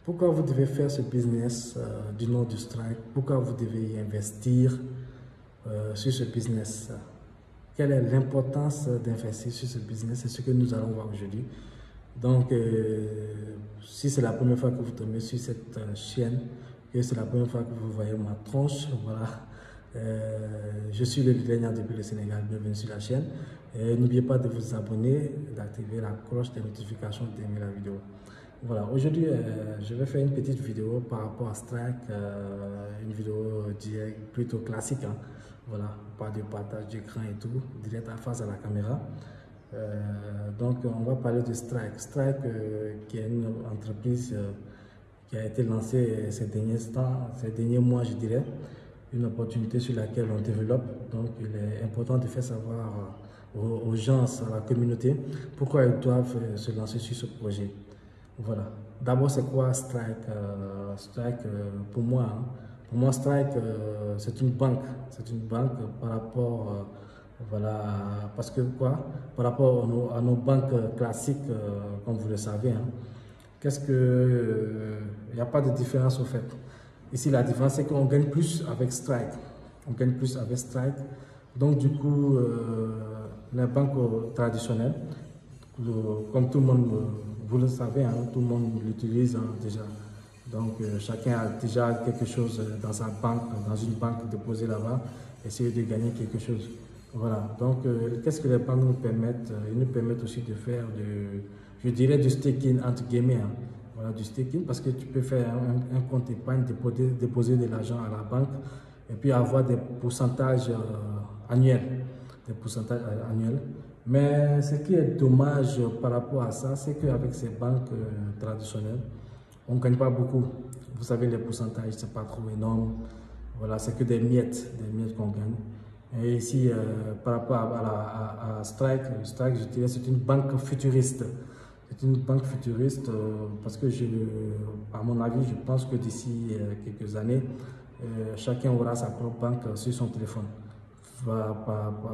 Pourquoi vous devez faire ce business du nom du Strike? Pourquoi vous devez y investir sur ce business? Quelle est l'importance d'investir sur ce business? C'est ce que nous allons voir aujourd'hui. Donc, si c'est la première fois que vous tombez sur cette chaîne, que c'est la première fois que vous voyez ma tronche, voilà. Je suis le leader depuis le Sénégal, bienvenue sur la chaîne. N'oubliez pas de vous abonner, d'activer la cloche des notifications, d'aimer la vidéo. Voilà, aujourd'hui, je vais faire une petite vidéo par rapport à Strike, une vidéo plutôt classique, hein. Voilà, pas de partage d'écran et tout, direct à face à la caméra. Donc, on va parler de Strike. Strike, qui est une entreprise qui a été lancée ces derniers mois, je dirais. Une opportunité sur laquelle on développe. Donc, il est important de faire savoir aux gens, à la communauté, pourquoi ils doivent se lancer sur ce projet. Voilà. D'abord, c'est quoi Strike? Strike, pour moi, hein, Strike, c'est une banque. C'est une banque par rapport, voilà, parce que quoi? Par rapport à nos banques classiques, comme vous le savez, hein, qu'est-ce que, il n'y a pas de différence au fait. Ici, la différence, c'est qu'on gagne plus avec Strike. On gagne plus avec Strike. Donc, du coup, les banques traditionnelles, comme tout le monde, vous le savez, hein, tout le monde l'utilise, hein, déjà. Donc, chacun a déjà quelque chose dans sa banque, dans une banque déposée là-bas, essayer de gagner quelque chose. Voilà. Donc, qu'est-ce que les banques nous permettent? Ils nous permettent aussi de faire, je dirais, du staking, entre guillemets. Hein. Voilà, du staking, parce que tu peux faire un compte épargne, déposer de l'argent à la banque, et puis avoir des pourcentages annuels. Des pourcentages annuels. Mais ce qui est dommage par rapport à ça, c'est qu'avec ces banques traditionnelles, on ne gagne pas beaucoup. Vous savez, les pourcentages, ce n'est pas trop énorme. Voilà, c'est que des miettes qu'on gagne. Et ici, par rapport à Strike, Strike, je dirais, c'est une banque futuriste. C'est une banque futuriste parce que, à mon avis, je pense que d'ici quelques années, chacun aura sa propre banque sur son téléphone par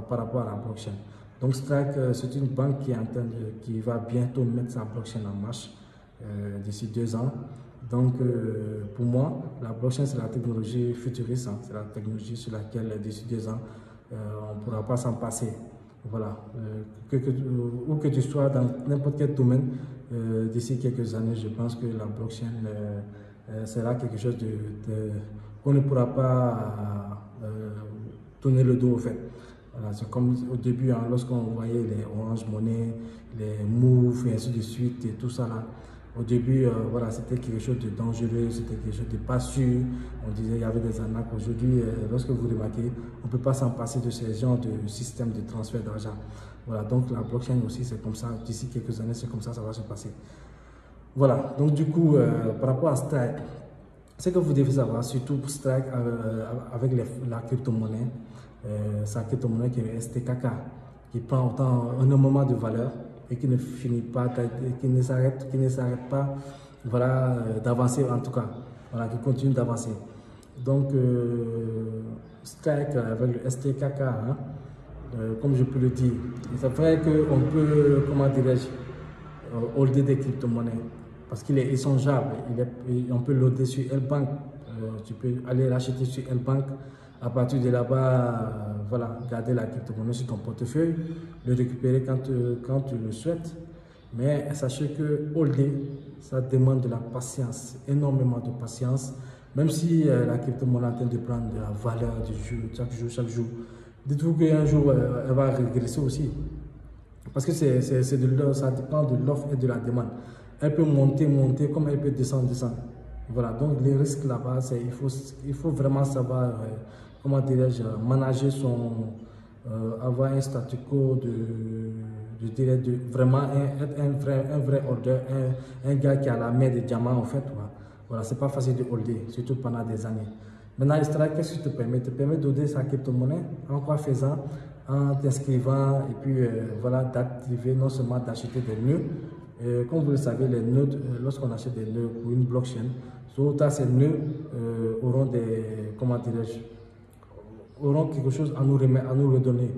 rapport à la blockchain. Donc Strike, c'est une banque qui va bientôt mettre sa blockchain en marche d'ici 2 ans. Donc pour moi, la blockchain, c'est la technologie futuriste, hein. C'est la technologie sur laquelle d'ici 2 ans, on ne pourra pas s'en passer. Voilà, où que tu sois dans n'importe quel domaine, d'ici quelques années, je pense que la blockchain sera quelque chose qu'on ne pourra pas tourner le dos au fait. Voilà, c'est comme au début, hein, lorsqu'on voyait les Orange Money, les Move et ainsi de suite et tout ça là. Au début, voilà, c'était quelque chose de dangereux, c'était quelque chose de pas sûr. On disait qu'il y avait des arnaques. Aujourd'hui, lorsque vous remarquez, on ne peut pas s'en passer de ces genres de système de transfert d'argent. Voilà, donc la blockchain aussi, c'est comme ça. D'ici quelques années, c'est comme ça va se passer. Voilà, donc du coup, par rapport à Strike, ce que vous devez savoir, surtout pour Strike avec la crypto-monnaie, sa crypto-monnaie qui est STKK, qui prend autant un moment de valeur et qui ne finit pas, qui ne s'arrête pas, voilà, d'avancer en tout cas, voilà, qui continue d'avancer. Donc, Strike avec le STKK, hein, comme je peux le dire, c'est vrai qu'on peut, comment dirais-je, holder des crypto-monnaies parce qu'il est échangeable, on peut loader sur L-Bank, tu peux aller l'acheter sur L-Bank. À partir de là-bas, voilà, garder la crypto-monnaie sur ton portefeuille, le récupérer quand tu le souhaites. Mais sachez que holder, ça demande de la patience, énormément de patience. Même si la crypto-monnaie est en train de prendre de la valeur du jour, chaque jour. Dites-vous qu'un jour, elle va régresser aussi. Parce que ça dépend de l'offre et de la demande. Elle peut monter, comme elle peut descendre. Voilà, donc les risques là-bas, il faut vraiment savoir, comment dirais-je, manager avoir un statu quo je dirais, vraiment être un vrai holder, un gars qui a la main de diamant en fait. Voilà, c'est pas facile de holder, surtout pendant des années. Maintenant, Strike, qu'est-ce que te permet? Te permet d'holder sa crypto-monnaie en quoi faisant? En t'inscrivant et puis voilà, d'activer, non seulement d'acheter des nœuds. Comme vous le savez, les nœuds, lorsqu'on achète des nœuds pour une blockchain, tôt ou tard, ces nœuds auront comment dirais-je, auront quelque chose à nous redonner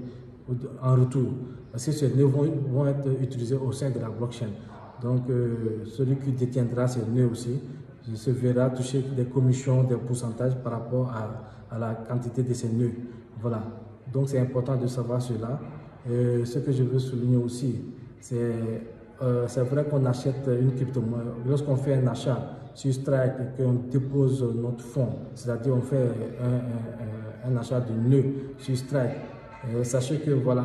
en retour. Parce que ces nœuds vont être utilisés au sein de la blockchain. Donc, celui qui détiendra ces nœuds aussi se verra toucher des commissions, des pourcentages par rapport à la quantité de ces nœuds. Voilà, donc c'est important de savoir cela. Ce que je veux souligner aussi, c'est vrai qu'on achète une crypto-monnaie. Lorsqu'on fait un achat sur Strike et qu'on dépose notre fonds, c'est-à-dire on fait un achat de nœuds sur Strike, sachez que voilà,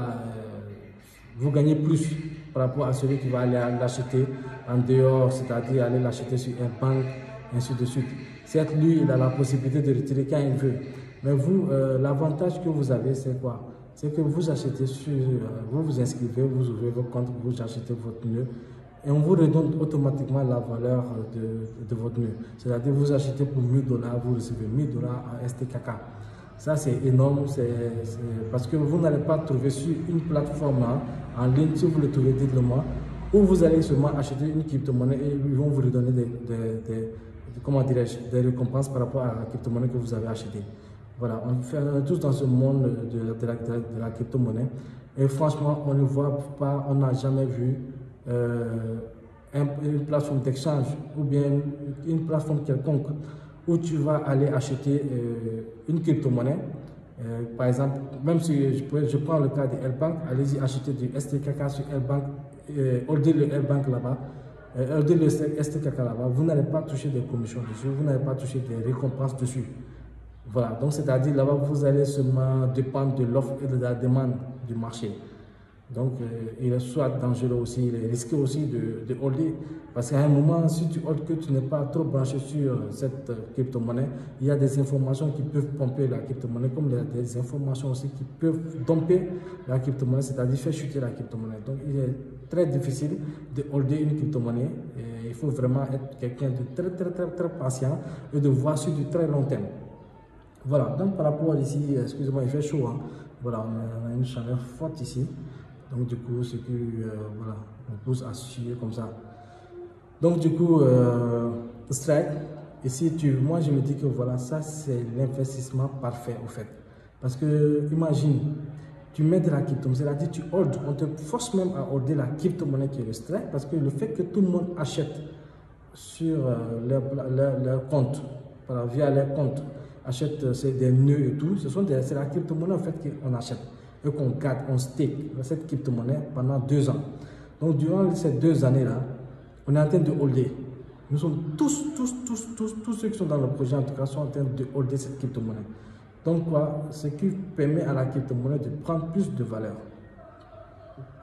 vous gagnez plus par rapport à celui qui va aller l'acheter en dehors, c'est-à-dire aller l'acheter sur un banque, ainsi de suite. Certes, lui, il a la possibilité de retirer quand il veut. Mais vous, l'avantage que vous avez, c'est quoi? C'est que vous achetez sur, vous vous inscrivez, vous ouvrez votre compte, vous achetez votre nœud et on vous redonne automatiquement la valeur de votre nœud. C'est-à-dire vous achetez pour 1000 $, vous recevez 1000 $ en STKK. Ça, c'est énorme, parce que vous n'allez pas trouver sur une plateforme en ligne, si vous le trouvez, dites-le moi, où vous allez seulement acheter une crypto-monnaie et ils vont vous redonner des récompenses par rapport à la crypto-monnaie que vous avez achetée. Voilà, on fait tous dans ce monde de la crypto-monnaie et franchement, on ne voit pas, on n'a jamais vu une plateforme d'exchange ou bien une plateforme quelconque où tu vas aller acheter une crypto-monnaie. Par exemple, même si je prends le cas de L-Bank, allez-y acheter du STKK sur L-Bank, holdez le L-Bank là-bas, holdez le STKK là-bas, vous n'allez pas toucher des commissions dessus, vous n'allez pas toucher des récompenses dessus. Voilà, donc c'est-à-dire là-bas, vous allez seulement dépendre de l'offre et de la demande du marché. Donc, il est soit dangereux aussi, il est risqué aussi de holder. Parce qu'à un moment, si tu holds que tu n'es pas trop branché sur cette crypto-monnaie, il y a des informations qui peuvent pomper la crypto-monnaie, comme il y a des informations aussi qui peuvent domper la crypto-monnaie, c'est-à-dire faire chuter la crypto-monnaie. Donc, il est très difficile de holder une crypto-monnaie. Il faut vraiment être quelqu'un de très patient et de voir sur du très long terme. Voilà, donc par rapport ici, excusez-moi, il fait chaud, hein. Voilà, on a une chaleur forte ici. Donc du coup, c'est que, voilà, on pousse à suer comme ça. Donc du coup, Strike, ici, moi je me dis que voilà, ça c'est l'investissement parfait au fait. Parce que, imagine, tu mets de la crypto-monnaie, c'est-à-dire tu holds, on te force même à holder la crypto-monnaie qui est le Strike, parce que le fait que tout le monde achète sur leur compte, via leur compte, achète des nœuds et tout, c'est la crypto-monnaie en fait qu'on achète et qu'on garde, on stake cette crypto-monnaie pendant 2 ans. Donc durant ces 2 années-là, on est en train de holder. Nous sommes tous ceux qui sont dans le projet en tout cas sont en train de holder cette crypto-monnaie. Donc quoi, ce qui permet à la crypto-monnaie de prendre plus de valeur.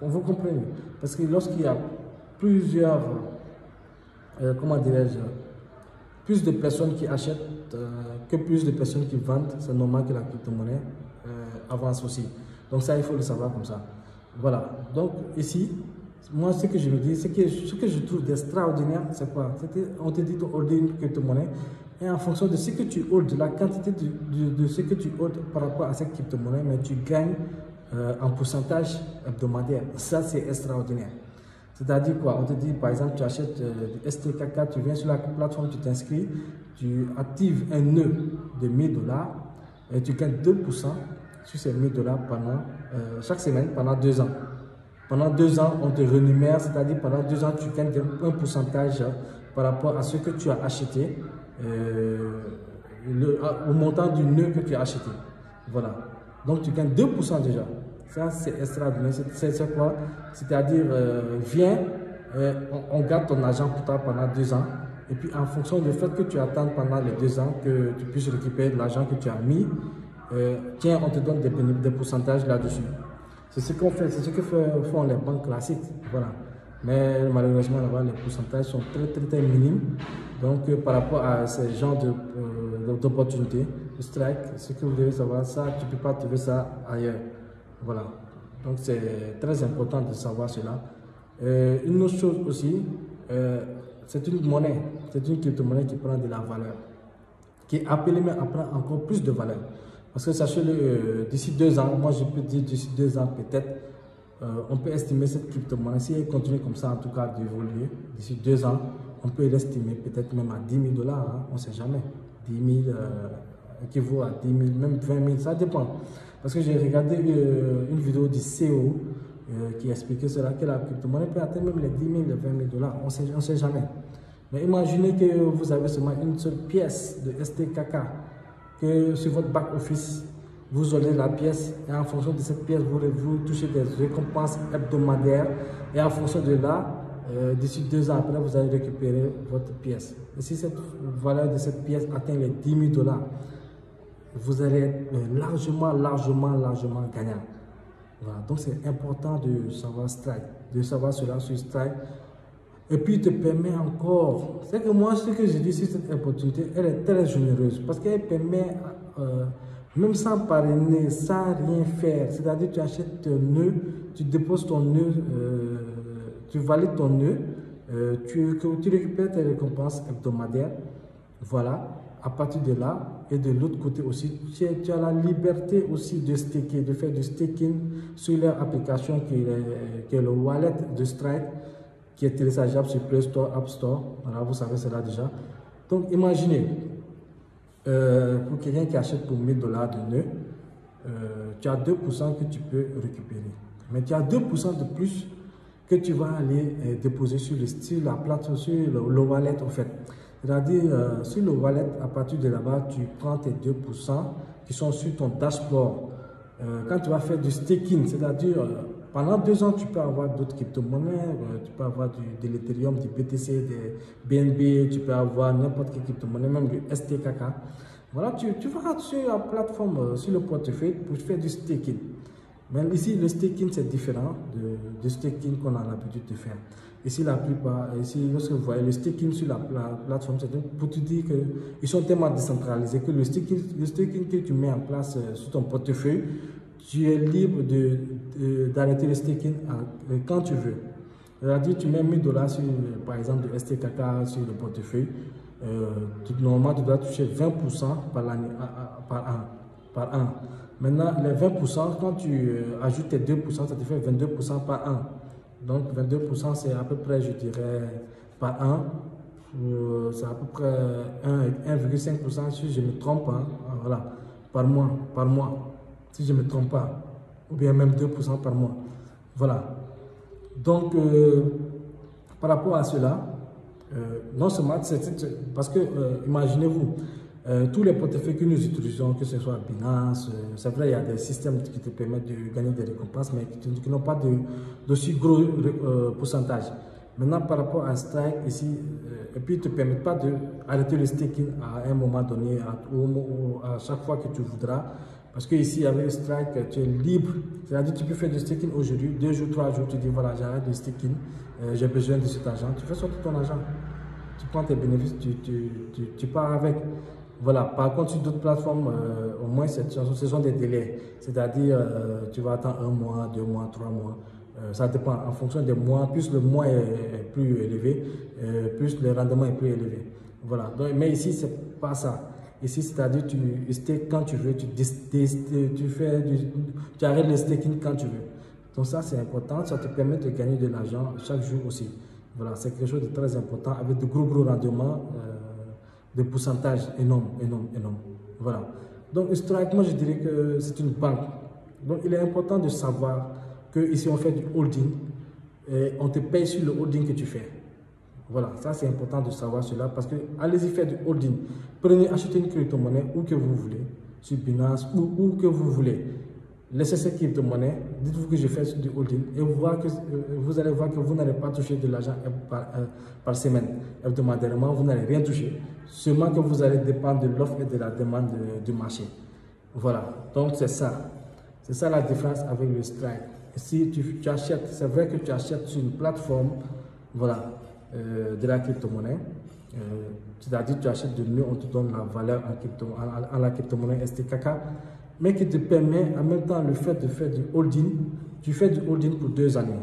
Vous comprenez? Parce que lorsqu'il y a plusieurs, comment dirais-je, plus de personnes qui achètent que plus de personnes qui vendent, c'est normal que la crypto-monnaie avance aussi. Donc ça, il faut le savoir comme ça. Voilà. Donc ici, moi, ce que je me dis, ce que je trouve d'extraordinaire, c'est quoi? On te dit de holder une crypto-monnaie et en fonction de ce que tu holds, la quantité de ce que tu holds par rapport à cette crypto-monnaie, mais tu gagnes en pourcentage hebdomadaire. Ça, c'est extraordinaire. C'est-à-dire quoi? On te dit, par exemple, tu achètes du STKK, tu viens sur la plateforme, tu t'inscris, tu actives un nœud de 1000 $ et tu gagnes 2% sur ces 1000 $ pendant chaque semaine pendant 2 ans. Pendant 2 ans, on te rémunère, c'est-à-dire pendant 2 ans, tu gagnes un pourcentage par rapport à ce que tu as acheté, au montant du nœud que tu as acheté. Voilà. Donc tu gagnes 2% déjà. Ça, c'est extraordinaire. C'est quoi? C'est-à-dire, viens, on garde ton argent pour toi pendant 2 ans. Et puis, en fonction du fait que tu attends pendant les 2 ans que tu puisses récupérer de l'argent que tu as mis, tiens, on te donne des pourcentages là-dessus. C'est ce qu'on fait, c'est ce que font les banques classiques. Voilà. Mais malheureusement, là-bas, les pourcentages sont très minimes. Donc, par rapport à ce genre d'opportunités, le Strike, ce que vous devez savoir, ça, tu ne peux pas trouver ça ailleurs. Voilà. Donc, c'est très important de savoir cela. Une autre chose aussi, c'est une monnaie, c'est une crypto-monnaie qui prend de la valeur, qui est appelée mais à prendre encore plus de valeur. Parce que sachez-le, d'ici 2 ans, moi je peux dire d'ici 2 ans peut-être, on peut estimer cette crypto-monnaie, si elle continue comme ça en tout cas d'évoluer, d'ici 2 ans, on peut l'estimer peut-être même à 10 000 $, hein, on ne sait jamais. 10 000 équivaut à 10 000, même 20 000, ça dépend. Parce que j'ai regardé une vidéo du CEO qui expliquait cela, que la crypto-monnaie peut atteindre même les 10 000, les 20 000 $, on ne sait jamais. Mais imaginez que vous avez seulement une seule pièce de STKK, que sur votre back-office, vous aurez la pièce et en fonction de cette pièce, vous touchez des récompenses hebdomadaires et en fonction de là, d'ici 2 ans après, vous allez récupérer votre pièce. Et si cette valeur de cette pièce atteint les 10 000 $, vous allez être largement gagnant. Voilà. Donc c'est important de savoir Strike, de savoir cela sur Strike. Et puis, il te permet encore, c'est que moi, ce que je dis sur cette opportunité, elle est très généreuse parce qu'elle permet, même sans parrainer, sans rien faire, c'est-à-dire tu achètes ton nœud, tu déposes ton nœud, tu valides ton nœud, tu récupères tes récompenses hebdomadaires. Voilà, à partir de là, et de l'autre côté aussi, tu as la liberté aussi de staker, de faire du staking sur leur application qui est le wallet de Strike, qui est téléchargeable sur Play Store, App Store. Voilà, vous savez cela déjà. Donc, imaginez, pour quelqu'un qui achète pour 1 000 $ de nœud, tu as 2% que tu peux récupérer. Mais tu as 2% de plus que tu vas aller déposer sur la plateforme, sur le wallet en fait. C'est-à-dire, sur le wallet, à partir de là-bas, tu prends tes 2% qui sont sur ton dashboard. Quand tu vas faire du staking, c'est-à-dire, pendant 2 ans, tu peux avoir d'autres crypto-monnaies, tu peux avoir de l'Ethereum, du BTC, des BNB, tu peux avoir n'importe quelle crypto-monnaie, même du STKK. Voilà, tu vas sur la plateforme, sur le portefeuille pour faire du staking. Mais ici, le staking, c'est différent du staking qu'on a l'habitude de faire. Ici, la plupart, ici, lorsque vous voyez le staking sur la plateforme, c'est pour te dire qu'ils sont tellement décentralisés que le staking que tu mets en place sur ton portefeuille, tu es libre d'arrêter le staking quand tu veux. C'est-à-dire, tu mets 1 000 $ sur, par exemple, de STKK sur le portefeuille. Normalement, tu dois toucher 20% par an. Maintenant, les 20%, quand tu ajoutes tes 2%, ça te fait 22% par an. Donc, 22%, c'est à peu près, je dirais, par an. C'est à peu près 1,5% si je ne me trompe pas. Voilà, par mois, si je ne me trompe pas. Ou bien même 2% par mois. Voilà. Donc, par rapport à cela, non seulement, parce que, imaginez-vous, tous les portefeuilles que nous utilisons, que ce soit Binance, c'est vrai, il y a des systèmes qui te permettent de gagner des récompenses, mais qui n'ont pas d'aussi gros pourcentage. Maintenant, par rapport à Strike, ici, et puis ils ne te permettent pas d'arrêter le staking à un moment donné, à chaque fois que tu voudras. Parce que ici, avec Strike, tu es libre. C'est-à-dire tu peux faire du staking aujourd'hui, 2 jours, 3 jours, tu dis voilà, j'arrête le staking, j'ai besoin de cet argent. Tu fais sortir ton argent. Tu prends tes bénéfices, tu pars avec. Voilà, par contre, sur d'autres plateformes, au moins, ce sont des délais. C'est-à-dire, tu vas attendre 1 mois, 2 mois, 3 mois. Ça dépend en fonction des mois. Plus le mois est plus élevé, plus le rendement est plus élevé. Voilà. Donc, mais ici, ce n'est pas ça. Ici, c'est-à-dire, tu stakes quand tu veux, tu arrêtes le staking quand tu veux. Donc, ça, c'est important. Ça te permet de gagner de l'argent chaque jour aussi. Voilà, c'est quelque chose de très important avec de gros rendements. De pourcentage énorme. Voilà. Donc, Strike, moi, je dirais que c'est une banque. Donc, il est important de savoir que ici on fait du holding et on te paye sur le holding que tu fais. Voilà, ça, c'est important de savoir cela parce que allez-y faire du holding. Prenez, achetez une crypto-monnaie où que vous voulez, sur Binance, où que vous voulez. Laissez cette crypto-monnaie, dites-vous que je fais du holding et vous allez voir que vous n'allez pas toucher de l'argent par semaine. Hebdomadairement, vous n'allez rien toucher. Seulement que vous allez dépendre de l'offre et de la demande du marché. Voilà, donc c'est ça. C'est ça la différence avec le Strike. Si tu achètes, c'est vrai que tu achètes sur une plateforme, voilà, de la crypto-monnaie. C'est-à-dire tu achètes de mieux, on te donne la valeur en la crypto-monnaie STKK. Mais qui te permet en même temps le fait de faire du holding, tu fais du holding pour 2 années.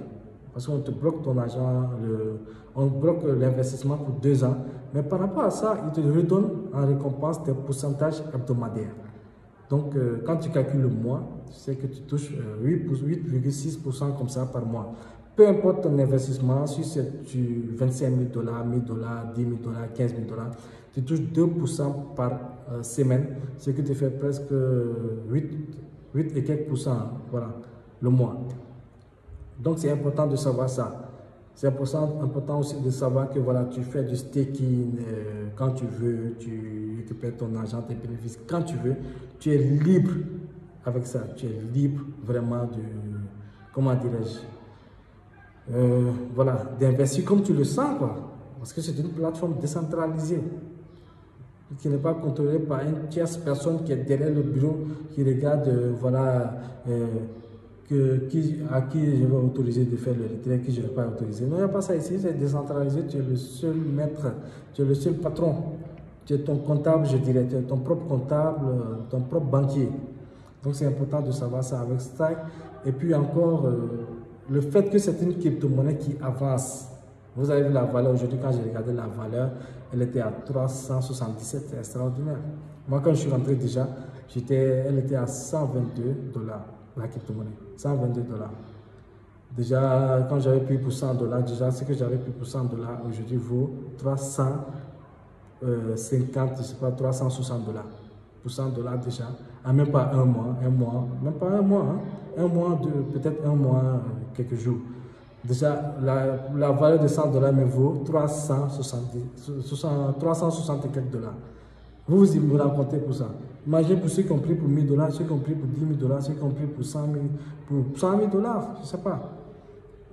Parce qu'on te bloque ton argent, on bloque l'investissement pour 2 ans. Mais par rapport à ça, il te redonne en récompense des pourcentages hebdomadaires. Donc, quand tu calcules le mois, tu sais que tu touches 8,6% comme ça par mois. Peu importe ton investissement, si c'est 25 000 $, 1 000 $, 10 000 $, 15 000 $, tu touches 2% par semaine, ce qui te fait presque 8 et quelques pourcents, voilà, le mois. Donc c'est important de savoir ça. C'est important aussi de savoir que voilà, tu fais du staking quand tu veux, tu récupères ton argent, tes bénéfices quand tu veux. Tu es libre avec ça. Tu es libre vraiment de, comment dirais-je, voilà, d'investir comme tu le sens, quoi. Parce que c'est une plateforme décentralisée qui n'est pas contrôlée par une tierce personne qui est derrière le bureau, qui regarde, voilà, à qui je vais autoriser de faire le retrait, qui je ne vais pas autoriser. Non, il n'y a pas ça ici, c'est décentralisé, tu es le seul maître, tu es le seul patron. Tu es ton comptable, je dirais, tu es ton propre comptable, ton propre banquier. Donc c'est important de savoir ça avec Strike. Et puis encore, le fait que c'est une crypto-monnaie qui avance. Vous avez vu la valeur aujourd'hui, quand j'ai regardé la valeur, elle était à 377, c'est extraordinaire. Moi, quand je suis rentré déjà, elle était à 122 $, la crypto-monnaie, 122 $. Déjà, quand j'avais pris pour 100 $, déjà, ce que j'avais pris pour 100 $ aujourd'hui vaut 350, je sais pas, 360 $. Pour 100 $ déjà, à même pas un mois, même pas un mois, hein, peut-être un mois, quelques jours. Déjà, la valeur de 100 $ me vaut 360 et quelques $. Vous me racontez pour ça. Imaginez pour ceux qui ont pris pour 1000 $, ceux qui ont pris pour 10 000 $, ceux qui ont pris pour 100 000 $, je ne sais pas.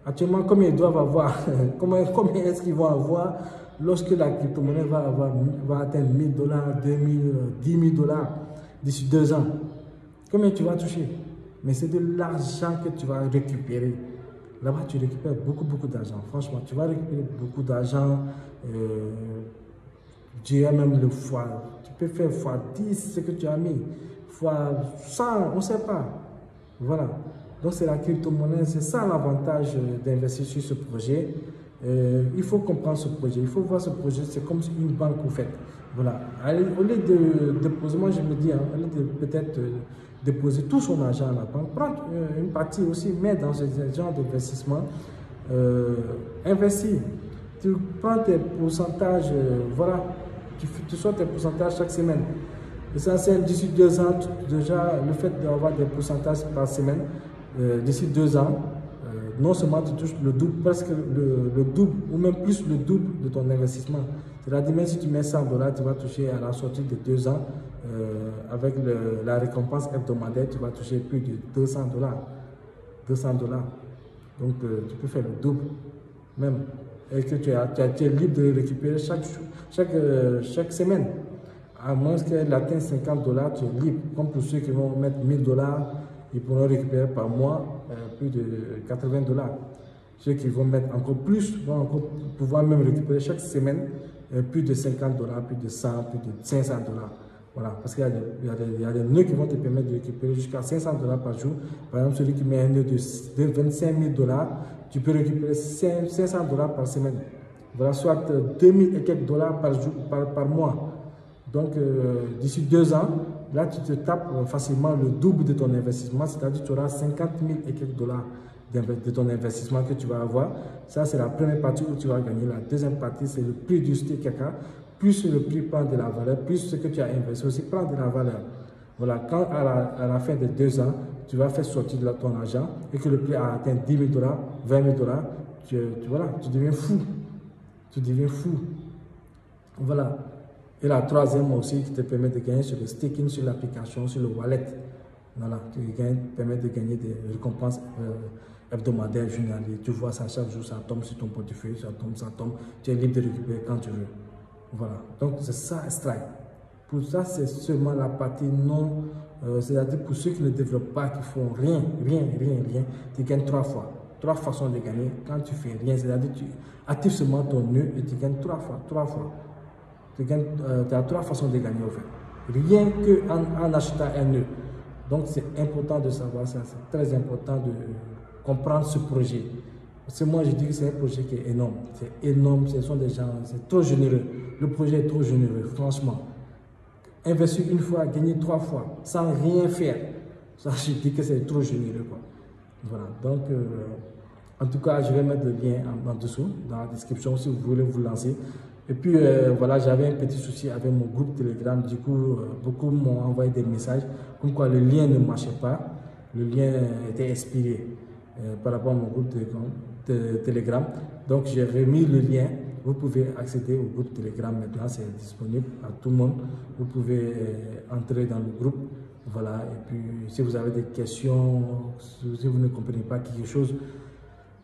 Actuellement, combien ils doivent avoir, combien est-ce qu'ils vont avoir lorsque la crypto-monnaie va atteindre 1000 $, 2000 $, 10 000 $ d'ici 2 ans. Combien tu vas toucher? Mais c'est de l'argent que tu vas récupérer. Là-bas, tu récupères beaucoup d'argent. Franchement, tu vas récupérer beaucoup d'argent. Je dirais même le fois. Tu peux faire fois 10 ce que tu as mis. Fois 100, on ne sait pas. Voilà. Donc, c'est la crypto-monnaie. C'est ça l'avantage d'investir sur ce projet. Il faut comprendre ce projet. Il faut voir ce projet. C'est comme une banque vous faites. Voilà. Allez, au lieu de déposer, moi je me dis, hein, au lieu de peut-être déposer tout son argent à la banque, prendre une partie aussi, mettre dans ce genre d'investissement, investir. Tu prends tes pourcentages, voilà, tu sors tes pourcentages chaque semaine. L'essentiel, d'ici 2 ans, déjà, le fait d'avoir des pourcentages par semaine, d'ici 2 ans, non seulement tu touches le double, presque le double, ou même plus le double de ton investissement. C'est-à-dire, même si tu mets 100 $, tu vas toucher à la sortie de 2 ans, avec la récompense hebdomadaire, tu vas toucher plus de 200 $. 200 $. Donc, tu peux faire le double, même. Et que tu es libre de récupérer chaque semaine. À moins qu'elle atteigne 50 $, tu es libre. Comme pour ceux qui vont mettre 1000 $, ils pourront récupérer par mois plus de 80 $. Ceux qui vont mettre encore plus vont encore pouvoir même récupérer chaque semaine plus de 50 $, plus de 100, plus de 500 $. Voilà, parce qu'il y a des nœuds qui vont te permettre de récupérer jusqu'à 500 $ par jour. Par exemple, celui qui met un nœud de 25 000 $, tu peux récupérer 500 $ par semaine. Voilà, soit 2000 et quelques $ par jour, par mois. Donc, d'ici 2 ans, là, tu te tapes facilement le double de ton investissement, c'est-à-dire que tu auras 50 000 et quelques $ de ton investissement que tu vas avoir. Ça, c'est la première partie où tu vas gagner. La deuxième partie, c'est le prix du stake. Plus le prix prend de la valeur, plus ce que tu as investi aussi prend de la valeur. Voilà, quand à la fin de 2 ans, tu vas faire sortir de ton argent et que le prix a atteint 10 000 $, 20 000 $, voilà, tu deviens fou. Tu deviens fou. Voilà. Et la troisième aussi qui te permet de gagner sur le staking, sur l'application, sur le wallet. Voilà, qui permet de gagner des récompenses hebdomadaires, journalières. Tu vois ça chaque jour, ça tombe sur ton portefeuille, ça tombe. Tu es libre de récupérer quand tu veux. Voilà, donc c'est ça, Strike. Pour ça, c'est seulement la partie non, c'est-à-dire pour ceux qui ne développent pas, qui font rien, tu gagnes 3 fois. 3 façons de gagner quand tu fais rien, c'est-à-dire tu actives seulement ton nœud et tu gagnes 3 fois. Tu as 3 façons de gagner au fait. Rien qu'en achetant un nœud. Donc c'est important de savoir ça, c'est très important de comprendre ce projet. Parce que moi je dis que c'est un projet qui est énorme. C'est énorme, ce sont des gens, c'est trop généreux. Le projet est trop généreux, franchement. Investir une fois, gagner 3 fois, sans rien faire. Ça, je dis que c'est trop généreux, quoi. Voilà, donc en tout cas, je vais mettre le lien en dessous, dans la description, si vous voulez vous lancer. Et puis voilà, j'avais un petit souci avec mon groupe Telegram. Du coup, beaucoup m'ont envoyé des messages comme quoi le lien ne marchait pas. Le lien était expiré par rapport à mon groupe Telegram. Telegram. Donc j'ai remis le lien. Vous pouvez accéder au groupe Telegram maintenant, c'est disponible à tout le monde. Vous pouvez entrer dans le groupe. Voilà, et puis si vous avez des questions, si vous ne comprenez pas quelque chose,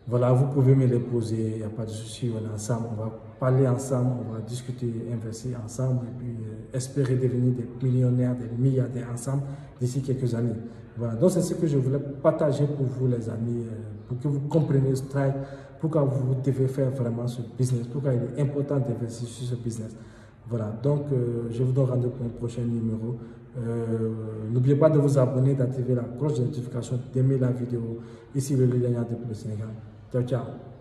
voilà, vous pouvez me les poser, il n'y a pas de souci, on est ensemble, on va parler ensemble, on va discuter, investir ensemble, et puis espérer devenir des millionnaires, des milliardaires ensemble d'ici quelques années. Voilà, donc c'est ce que je voulais partager pour vous les amis, pour que vous compreniez Strike, pourquoi vous devez faire vraiment ce business, pourquoi il est important d'investir sur ce business. Voilà, donc je vous donne rendez-vous pour un prochain numéro. N'oubliez pas de vous abonner, d'activer la cloche de notification, d'aimer la vidéo. Ici le lien depuis le Sénégal. Ciao, ciao.